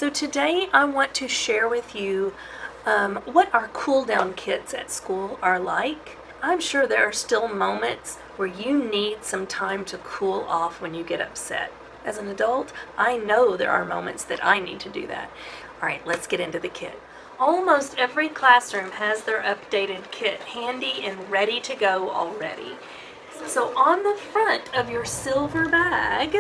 So today I want to share with you what our cool down kits at school are like. I'm sure there are still moments where you need some time to cool off when you get upset. As an adult, I know there are moments that I need to do that. All right, let's get into the kit. Almost every classroom has their updated kit handy and ready to go already. So on the front of your silver bag,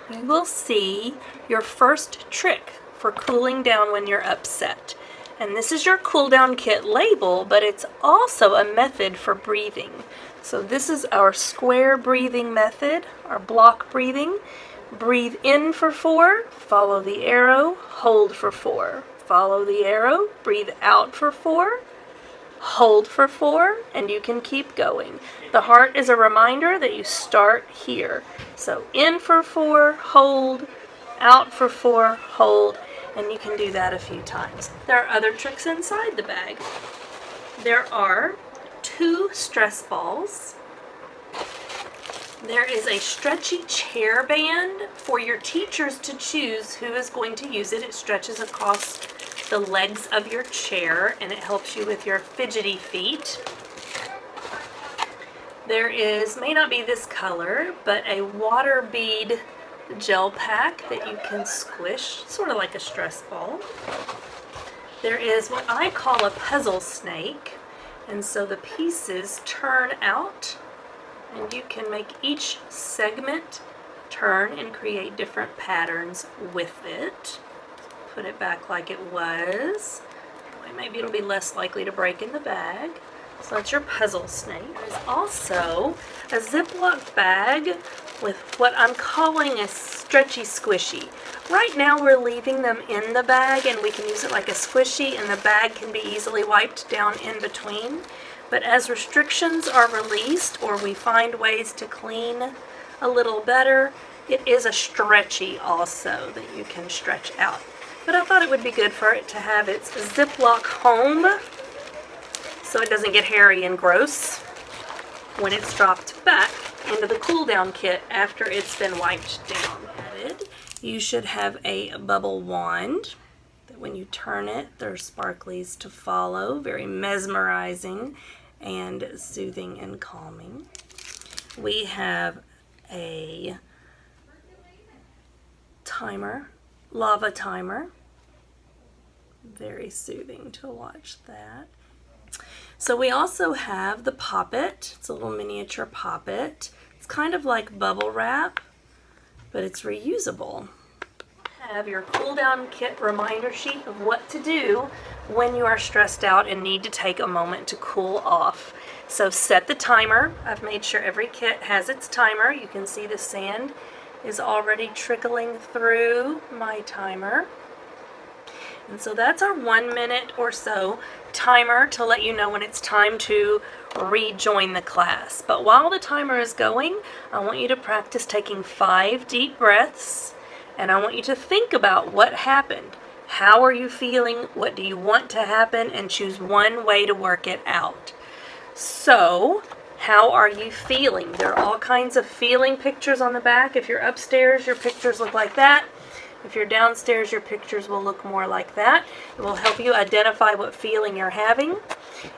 you will see your first trick for cooling down when you're upset. And this is your cool down kit label, but it's also a method for breathing. So this is our square breathing method, our block breathing. Breathe in for 4, follow the arrow, hold for 4. Follow the arrow, breathe out for 4, hold for 4, and you can keep going. The heart is a reminder that you start here. So in for 4, hold, out for 4, hold, and you can do that a few times. There are other tricks inside the bag. There are 2 stress balls. There is a stretchy chair band for your teachers to choose who is going to use it. It stretches across the legs of your chair and it helps you with your fidgety feet. There is, may not be this color, but a water bead gel pack that you can squish, sort of like a stress ball. There is what I call a puzzle snake, and so the pieces turn out and you can make each segment turn and create different patterns with it. Put it back like it was. Maybe it'll be less likely to break in the bag. So that's your puzzle snake. There's also a Ziploc bag with what I'm calling a stretchy squishy. Right now we're leaving them in the bag and we can use it like a squishy and the bag can be easily wiped down in between. But as restrictions are released or we find ways to clean a little better, it is a stretchy also that you can stretch out. But I thought it would be good for it to have its Ziploc home so it doesn't get hairy and gross when it's dropped back into the cool down kit after it's been wiped down. You should have a bubble wand that when you turn it, there's sparklies to follow, very mesmerizing and soothing and calming. We have a timer, lava timer, very soothing to watch that. So we also have the poppet. It's a little miniature poppet. It's kind of like bubble wrap, but it's reusable. Have your cool down kit reminder sheet of what to do when you are stressed out and need to take a moment to cool off. So set the timer. I've made sure every kit has its timer. You can see the sand is already trickling through my timer. And so that's our 1 minute or so timer to let you know when it's time to rejoin the class. But while the timer is going, I want you to practice taking 5 deep breaths, and I want you to think about what happened. How are you feeling? What do you want to happen? And choose one way to work it out. So, how are you feeling? There are all kinds of feeling pictures on the back. If you're upstairs, your pictures look like that. If you're downstairs, your pictures will look more like that. It will help you identify what feeling you're having.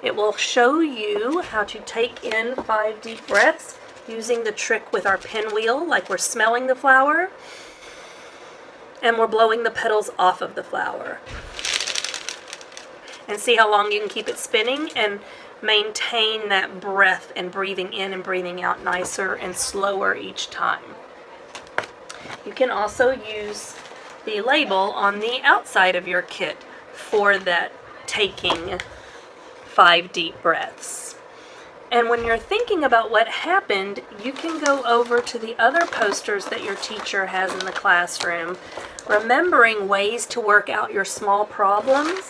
It will show you how to take in 5 deep breaths using the trick with our pinwheel, like we're smelling the flower and we're blowing the petals off of the flower. And see how long you can keep it spinning and maintain that breath and breathing in and breathing out nicer and slower each time. You can also use the label on the outside of your kit for that taking 5 deep breaths. And when you're thinking about what happened, you can go over to the other posters that your teacher has in the classroom, remembering ways to work out your small problems.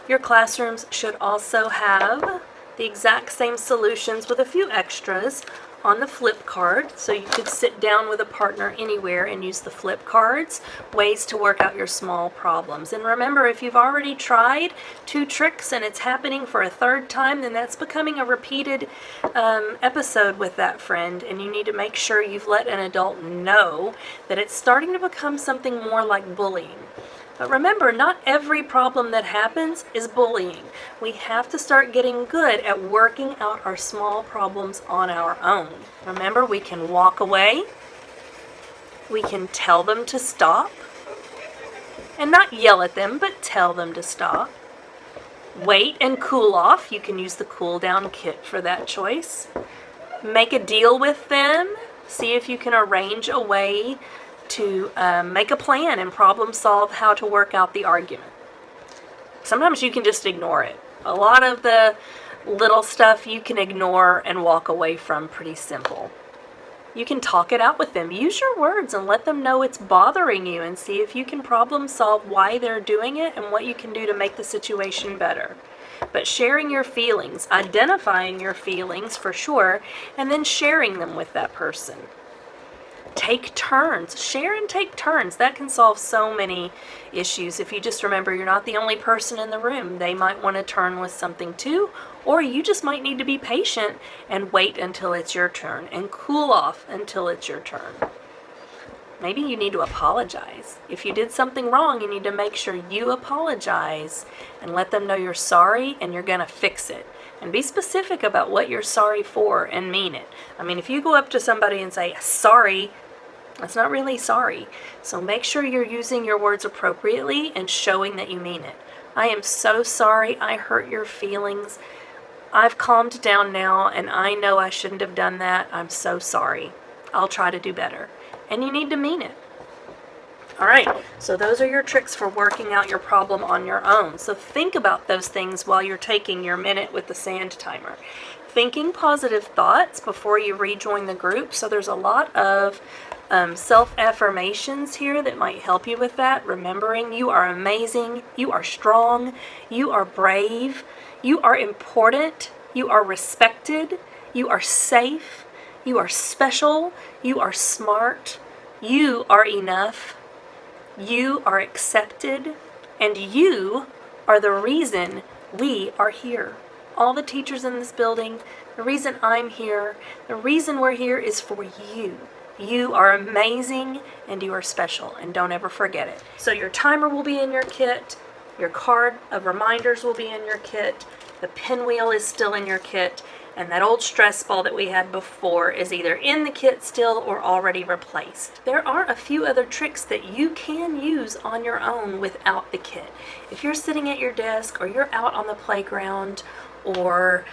Your classrooms should also have the exact same solutions with a few extras on the flip card, so you could sit down with a partner anywhere and use the flip cards, ways to work out your small problems. And remember, if you've already tried 2 tricks and it's happening for a 3rd time, then that's becoming a repeated episode with that friend, and you need to make sure you've let an adult know that it's starting to become something more like bullying. But remember, not every problem that happens is bullying. We have to start getting good at working out our small problems on our own. Remember, we can walk away. We can tell them to stop. And not yell at them, but tell them to stop. Wait and cool off. You can use the cool down kit for that choice. Make a deal with them. See if you can arrange a way to make a plan and problem solve how to work out the argument. Sometimes you can just ignore it. A lot of the little stuff you can ignore and walk away from pretty simple. You can talk it out with them. Use your words and let them know it's bothering you, and see if you can problem solve why they're doing it and what you can do to make the situation better. But sharing your feelings, identifying your feelings for sure, and then sharing them with that person. Take turns. Share and take turns. That can solve so many issues. If you just remember you're not the only person in the room. They might want to turn with something too, or you just might need to be patient and wait until it's your turn and cool off until it's your turn. Maybe you need to apologize. If you did something wrong, you need to make sure you apologize and let them know you're sorry and you're going to fix it. And be specific about what you're sorry for and mean it. I mean, if you go up to somebody and say, sorry, that's not really sorry. So make sure you're using your words appropriately and showing that you mean it. I am so sorry I hurt your feelings. I've calmed down now and I know I shouldn't have done that. I'm so sorry. I'll try to do better. And you need to mean it. All right, so those are your tricks for working out your problem on your own. So think about those things while you're taking your minute with the sand timer. Thinking positive thoughts before you rejoin the group. So there's a lot of self-affirmations here that might help you with that. Remembering you are amazing, you are strong, you are brave, you are important, you are respected, you are safe, you are special, you are smart, you are enough, you are accepted, and you are the reason we are here. All the teachers in this building, the reason I'm here, the reason we're here is for you. You are amazing and you are special, and don't ever forget it. So your timer will be in your kit, your card of reminders will be in your kit, the pinwheel is still in your kit, and that old stress ball that we had before is either in the kit still or already replaced. There are a few other tricks that you can use on your own without the kit. If you're sitting at your desk or you're out on the playground or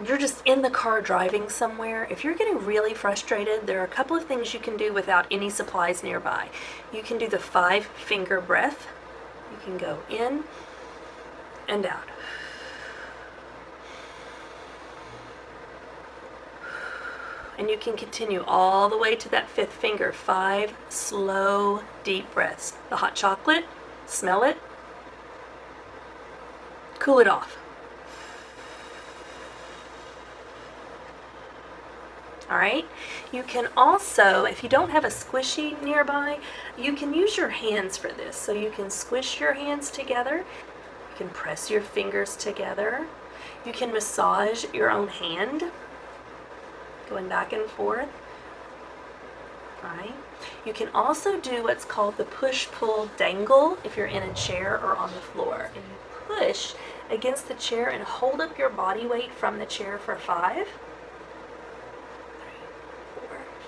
you're just in the car driving somewhere, if you're getting really frustrated, there are a couple of things you can do without any supplies nearby. You can do the 5-finger breath. You can go in and out. And you can continue all the way to that 5th finger. 5 slow, deep breaths. The hot chocolate, smell it, cool it off. All right. You can also, if you don't have a squishy nearby, you can use your hands for this. So you can squish your hands together. You can press your fingers together. You can massage your own hand, going back and forth. All right. You can also do what's called the push-pull dangle if you're in a chair or on the floor. And you push against the chair and hold up your body weight from the chair for 5.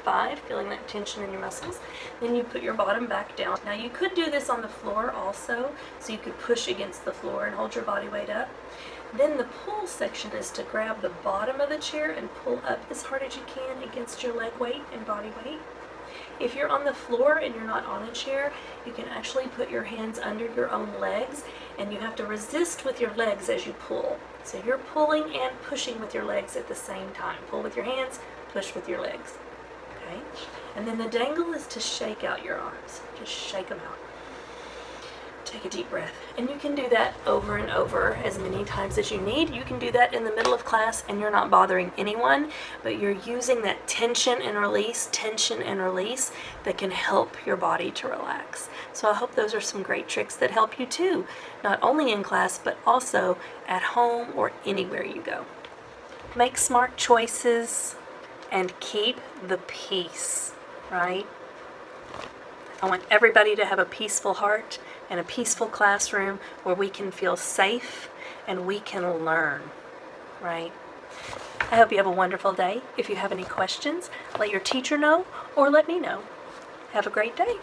5, feeling that tension in your muscles. Then you put your bottom back down. Now you could do this on the floor also, so you could push against the floor and hold your body weight up. Then the pull section is to grab the bottom of the chair and pull up as hard as you can against your leg weight and body weight. If you're on the floor and you're not on a chair, you can actually put your hands under your own legs, and you have to resist with your legs as you pull. So you're pulling and pushing with your legs at the same time. Pull with your hands, push with your legs. Okay? And then the dangle is to shake out your arms. Just shake them out. Take a deep breath. And you can do that over and over as many times as you need. You can do that in the middle of class and you're not bothering anyone, but you're using that tension and release that can help your body to relax. So I hope those are some great tricks that help you too, not only in class, but also at home or anywhere you go. Make smart choices and keep the peace, right? I want everybody to have a peaceful heart and a peaceful classroom where we can feel safe and we can learn, right? I hope you have a wonderful day. If you have any questions, let your teacher know or let me know. Have a great day.